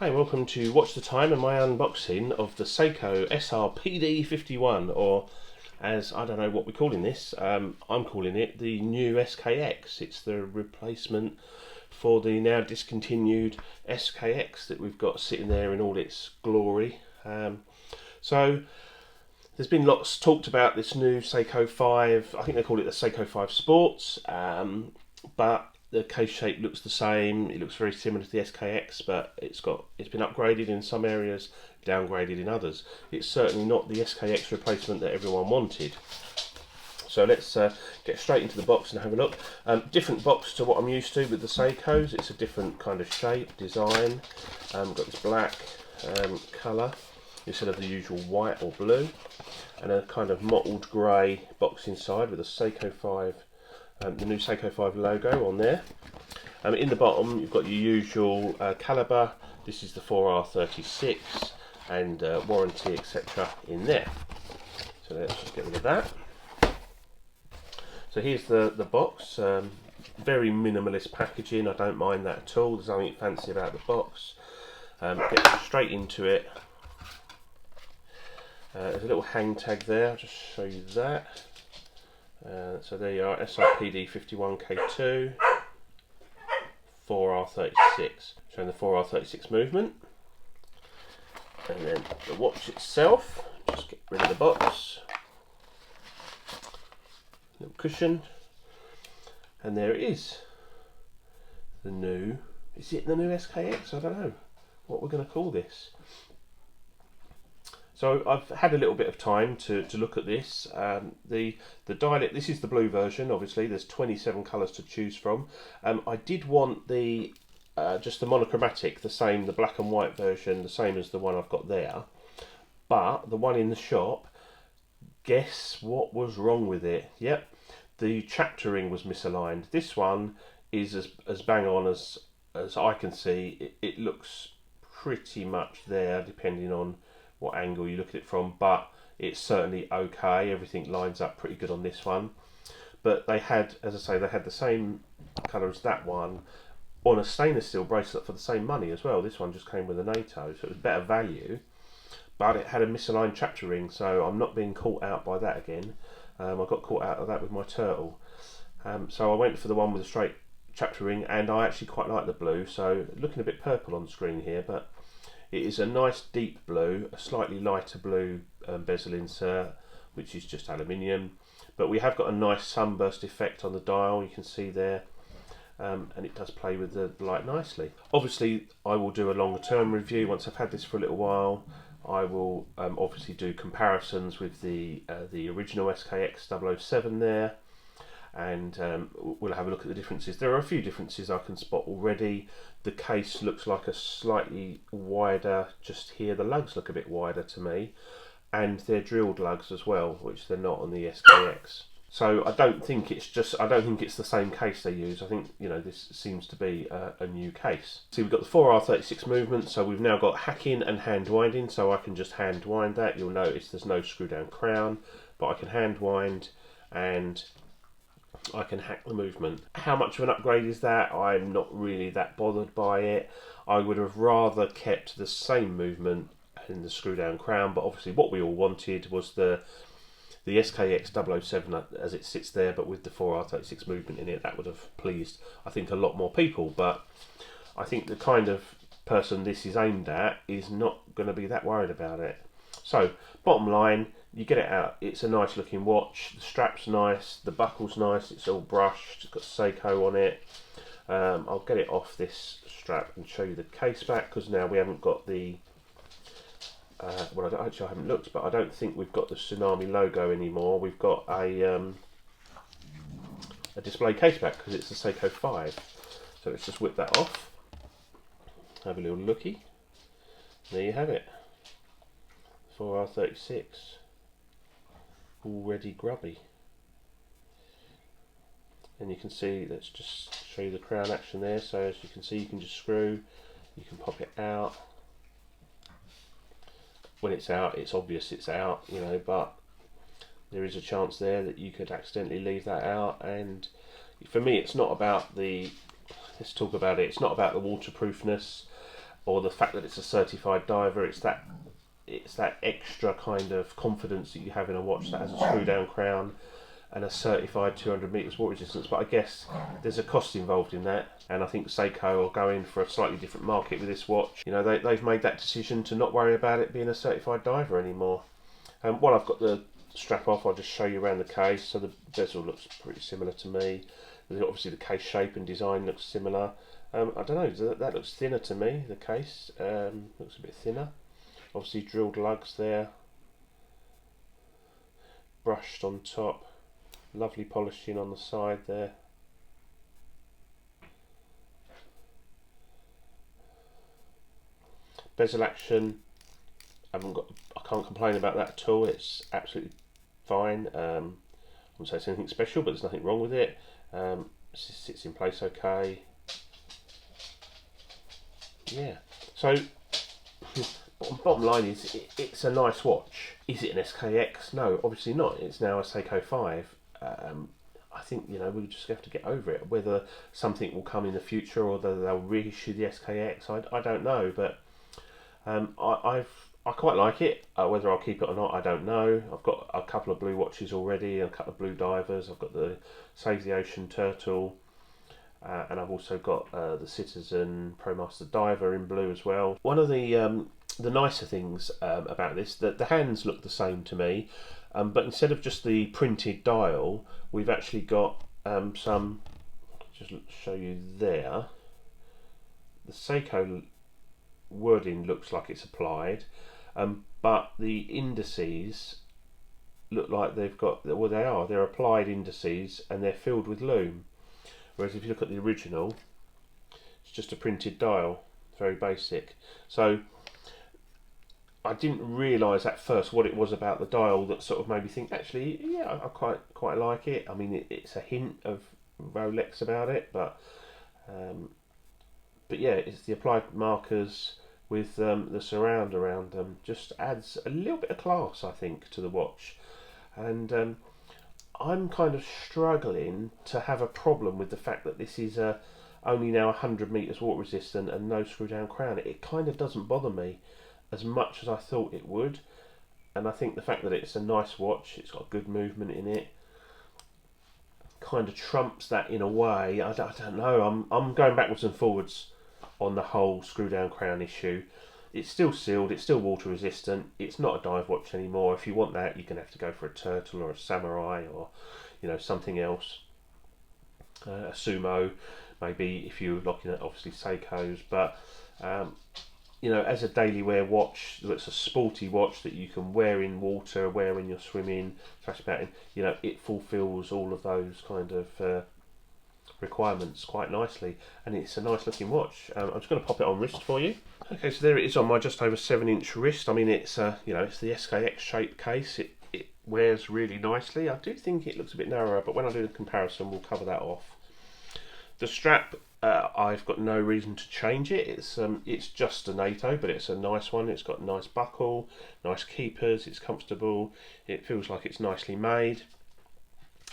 Hi, welcome to Watch the Time and my unboxing of the Seiko SRPD51, or as I don't know what we're calling this, I'm calling it the new SKX. It's the replacement for the now discontinued SKX that we've got sitting there in all its glory. So there's been lots talked about this new Seiko 5, I think they call it the Seiko 5 Sports, but the case shape looks the same. It looks very similar to the SKX, but it's been upgraded in some areas, downgraded in others. It's certainly not the SKX replacement that everyone wanted. So let's get straight into the box and have a look. Different box to what I'm used to with the Seikos. It's a different kind of shape, design. Got this black colour instead of the usual white or blue, and a kind of mottled grey box inside with a Seiko 5. The new Seiko 5 logo on there. In the bottom you've got your usual calibre. This is the 4R36 and warranty etc. in there. So let's just get rid of that. So here's the box. Very minimalist packaging, I don't mind that at all. There's nothing fancy about the box. Get straight into it. There's a little hang tag there, I'll just show you that. So there you are, SRPD51K2, 4R36, showing the 4R36 movement. And then the watch itself, just get rid of the box, little cushion, and there it is. Is it the new SKX? I don't know what we're going to call this. So I've had a little bit of time to look at this. The dial, this is the blue version, obviously. There's 27 colours to choose from. I did want the just the monochromatic, the black and white version, the same as the one I've got there. But the one in the shop, guess what was wrong with it? Yep, the chapter ring was misaligned. This one is as bang on as I can see. It looks pretty much there, depending on what angle you look at it from, but it's certainly okay. Everything lines up pretty good on this one. But they had, as I say, they had the same colour as that one on a stainless steel bracelet for the same money as well. This one just came with a NATO, so it was better value, but it had a misaligned chapter ring, so I'm not being caught out by that again. I got caught out of that with my turtle. So I went for the one with a straight chapter ring, and I actually quite like the blue, so looking a bit purple on the screen here, but it is a nice deep blue, a slightly lighter blue bezel insert, which is just aluminium. But we have got a nice sunburst effect on the dial, you can see there, and it does play with the light nicely. Obviously, I will do a longer term review once I've had this for a little while. I will obviously do comparisons with the original SKX 007 there, and we'll have a look at the differences. There are a few differences I can spot already. The case looks like a slightly wider just here. The lugs look a bit wider to me, and they're drilled lugs as well, which they're not on the SKX. So I don't think it's the same case they use. I think, you know, this seems to be a new case. See, we've got the 4R36 movement, so we've now got hacking and hand winding, so I can just hand wind that. You'll notice there's no screw down crown, but I can hand wind and I can hack the movement. How much of an upgrade is that? I'm not really that bothered by it. I would have rather kept the same movement in the screw down crown, but obviously what we all wanted was the SKX 007 as it sits there, but with the 4R36 movement in it. That would have pleased, I think, a lot more people, but I think the kind of person this is aimed at is not going to be that worried about it. So bottom line, you get it out, it's a nice looking watch, the strap's nice, the buckle's nice, it's all brushed, it's got Seiko on it. I'll get it off this strap and show you the case back, because now we haven't got the well, I haven't looked, but I don't think we've got the Tsunami logo anymore. We've got a display case back because it's the Seiko 5. So let's just whip that off, have a little looky. There you have it, 4R36, already grubby. And you can see, let's just show you the crown action there. So as you can see, you can just screw, you can pop it out. When it's out, it's obvious it's out, you know, but there is a chance there that you could accidentally leave that out. And for me, it's not about the, let's talk about it, it's not about the waterproofness. or the fact that it's a certified diver. It's that extra kind of confidence that you have in a watch that has a screw down crown and a certified 200 metres water resistance. But I guess there's a cost involved in that, and I think Seiko are going for a slightly different market with this watch. You know, they've made that decision to not worry about it being a certified diver anymore. While I've got the strap off, I'll just show you around the case. So the bezel looks pretty similar to me. Obviously the case shape and design looks similar. I don't know, that looks thinner to me, the case. Looks a bit thinner. Obviously drilled lugs there. Brushed on top. Lovely polishing on the side there. Bezel action, I can't complain about that at all. It's absolutely fine. I wouldn't say it's anything special, but there's nothing wrong with it. It sits in place okay. Yeah. So bottom line is, it's a nice watch. Is it an SKX? No, obviously not. It's now a Seiko 5. I think, you know, we just have to get over it. Whether something will come in the future or whether they'll reissue the SKX, I don't know. But I quite like it. Whether I'll keep it or not, I don't know. I've got a couple of blue watches already, and a couple of blue divers. I've got the Save the Ocean Turtle, and I've also got the Citizen ProMaster Diver in blue as well. One of the nicer things about this, that the hands look the same to me, but instead of just the printed dial, we've actually got some. Just show you there. The Seiko wording looks like it's applied, but the indices look like they've got, well, they're applied indices and they're filled with lume. Whereas if you look at the original, it's just a printed dial, very basic. So I didn't realise at first what it was about the dial that sort of made me think, actually, yeah, I quite like it. I mean, it's a hint of Rolex about it, but yeah, it's the applied markers with the surround around them. Just adds a little bit of class, I think, to the watch. And I'm kind of struggling to have a problem with the fact that this is only now 100 metres water resistant and no screw down crown. It kind of doesn't bother me as much as I thought it would, and I think the fact that it's a nice watch, it's got good movement in it, kind of trumps that in a way. I don't know. I'm going backwards and forwards on the whole screw down crown issue. It's still sealed, it's still water resistant, it's not a dive watch anymore. If you want that, you're going to have to go for a Turtle or a Samurai, or, you know, something else, a Sumo maybe, if you're looking at obviously Seikos. But you know, as a daily wear watch, that's a sporty watch that you can wear in water, wear when you're swimming, splash about in, you know, it fulfills all of those kind of requirements quite nicely, and it's a nice looking watch. I'm just going to pop it on wrist for you. Okay, so there it is on my just over 7-inch wrist. I mean, it's you know, it's the SKX shaped case. It wears really nicely. I do think it looks a bit narrower, but when I do the comparison, we'll cover that off. The strap, I've got no reason to change it. It's just a NATO, but it's a nice one. It's got a nice buckle, nice keepers. It's comfortable. It feels like it's nicely made,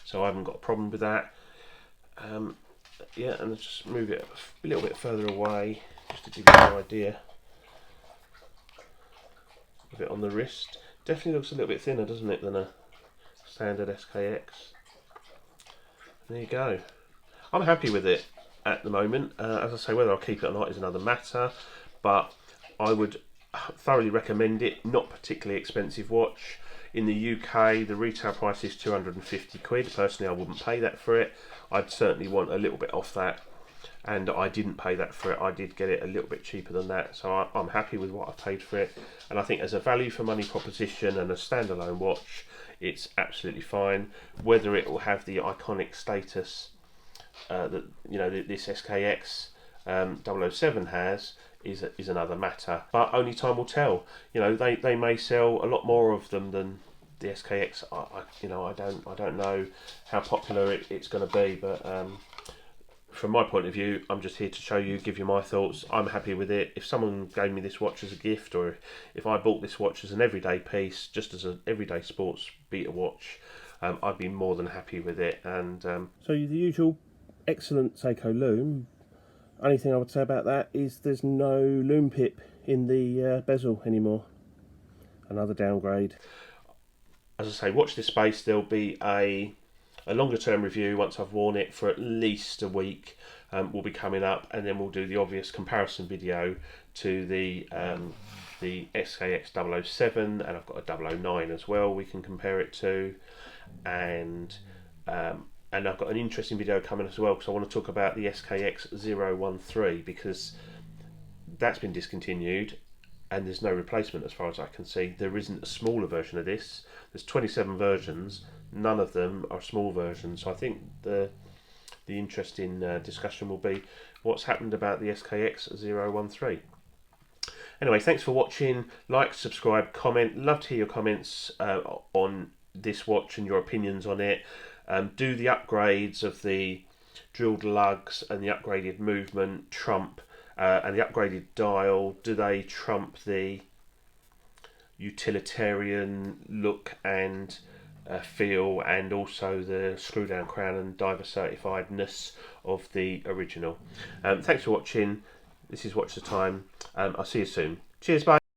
so I haven't got a problem with that. Yeah, and let's just move it a little bit further away, just to give you an idea of it on the wrist. Definitely looks a little bit thinner, doesn't it, than a standard SKX. There you go. I'm happy with it at the moment. As I say, whether I'll keep it or not is another matter, but I would thoroughly recommend it. Not particularly expensive watch. In the UK, the retail price is 250 quid. Personally, I wouldn't pay that for it. I'd certainly want a little bit off that, and I didn't pay that for it. I did get it a little bit cheaper than that, so I'm happy with what I paid for it. And I think as a value for money proposition and a standalone watch, it's absolutely fine. Whether it will have the iconic status that, you know, this SKX 007 has is another matter, but only time will tell. You know, they may sell a lot more of them than the SKX. I don't know how popular it's going to be, but from my point of view, I'm just here to show you, give you my thoughts. I'm happy with it. If someone gave me this watch as a gift, or if I bought this watch as an everyday piece, just as an everyday sports beater watch, I'd be more than happy with it. And so the usual excellent Seiko lume, Only thing I would say about that is there's no loom pip in the bezel anymore. Another downgrade. As I say, watch this space. There'll be a longer term review once I've worn it for at least a week. Will be coming up, and then we'll do the obvious comparison video to the SKX 007, and I've got a 009 as well we can compare it to, and I've got an interesting video coming as well because I want to talk about the SKX 013 because that's been discontinued and there's no replacement as far as I can see. There isn't a smaller version of this. There's 27 versions, none of them are small versions, so I think the interesting discussion will be what's happened about the SKX 013. Anyway, thanks for watching. Like, subscribe, comment. Love to hear your comments on this watch and your opinions on it. Do the upgrades of the drilled lugs and the upgraded movement trump and the upgraded dial? Do they trump the utilitarian look and feel, and also the screw down crown and diver certifiedness of the original? Thanks for watching. This is Watch the Time. I'll see you soon. Cheers, bye.